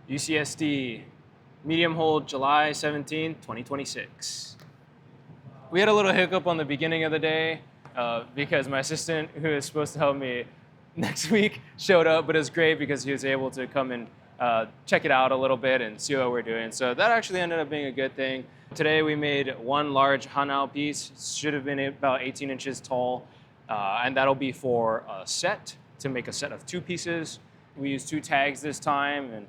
UCSD, medium hold July 17, 2026. We had a little hiccup on the beginning of the day because my assistant, who is supposed to help me next week, showed up, but it was great because he was able to come and check it out a little bit and see what we're doing. So that actually ended up being a good thing. Today we made one large hanao piece. Should have been about 18 inches tall, and that'll be for a set, to make a set of 2 pieces. We used 2 tags this time and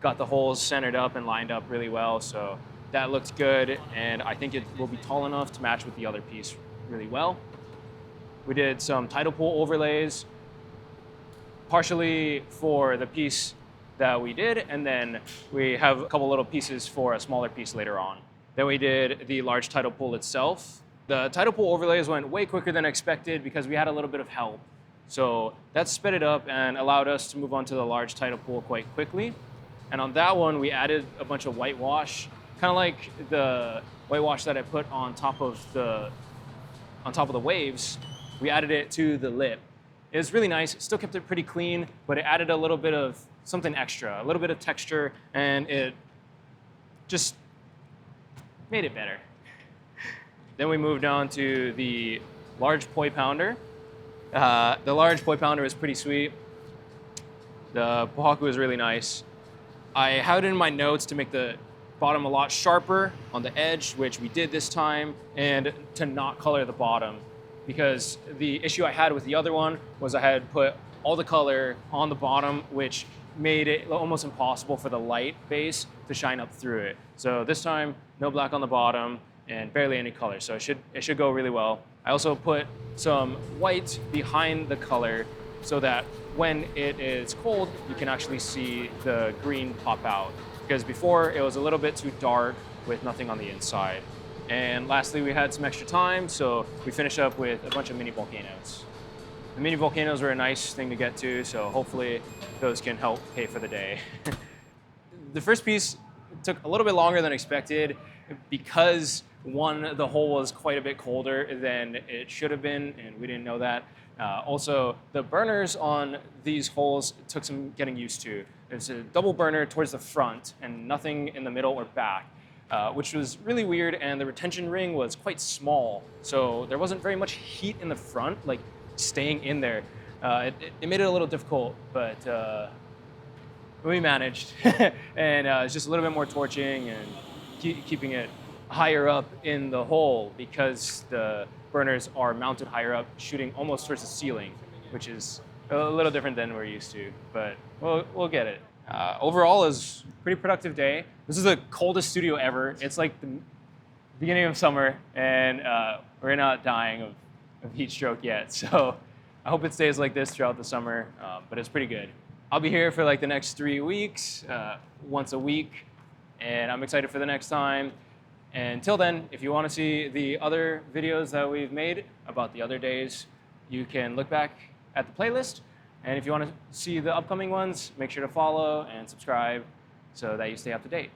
got the holes centered up and lined up really well, so that looks good, and I think it will be tall enough to match with the other piece really well. We did some tidal pool overlays, partially for the piece that we did, and then we have a couple little pieces for a smaller piece later on. Then we did the large tidal pool itself. The tidal pool overlays went way quicker than expected because we had a little bit of help. So that sped it up and allowed us to move on to the large tidal pool quite quickly. And on that one, we added a bunch of whitewash, kind of like the whitewash that I put on top of the waves. We added it to the lip. It was really nice. It still kept it pretty clean, but it added a little bit of something extra, a little bit of texture, and it just made it better. Then we moved on to the large poi pounder. The large poi pounder is pretty sweet. The pohaku is really nice. I had it in my notes to make the bottom a lot sharper on the edge, which we did this time, and to not color the bottom, because the issue I had with the other one was I had put all the color on the bottom, which made it almost impossible for the light base to shine up through it. So this time, no black on the bottom and barely any color, so it should go really well. I also put some white behind the color so that when it is cold, you can actually see the green pop out. Because before, it was a little bit too dark with nothing on the inside. And lastly, we had some extra time, so we finished up with a bunch of mini volcanoes. The mini volcanoes were a nice thing to get to, so hopefully those can help pay for the day. The first piece took a little bit longer than expected because, one, the hole was quite a bit colder than it should have been, and we didn't know that. Also, the burners on these holes took some getting used to. It's a double burner towards the front and nothing in the middle or back, which was really weird, and the retention ring was quite small, so there wasn't very much heat in the front, like staying in there. It made it a little difficult, but we managed. And it's just a little bit more torching and keeping it higher up in the hole because the burners are mounted higher up, shooting almost towards the ceiling, which is a little different than we're used to, but we'll get it. Overall, it was a pretty productive day. This is the coldest studio ever. It's like the beginning of summer, and we're not dying of heat stroke yet, so I hope it stays like this throughout the summer, but it's pretty good. I'll be here for like the next 3 weeks, once a week, and I'm excited for the next time. Until then, if you want to see the other videos that we've made about the other days, you can look back at the playlist. And if you want to see the upcoming ones, make sure to follow and subscribe so that you stay up to date.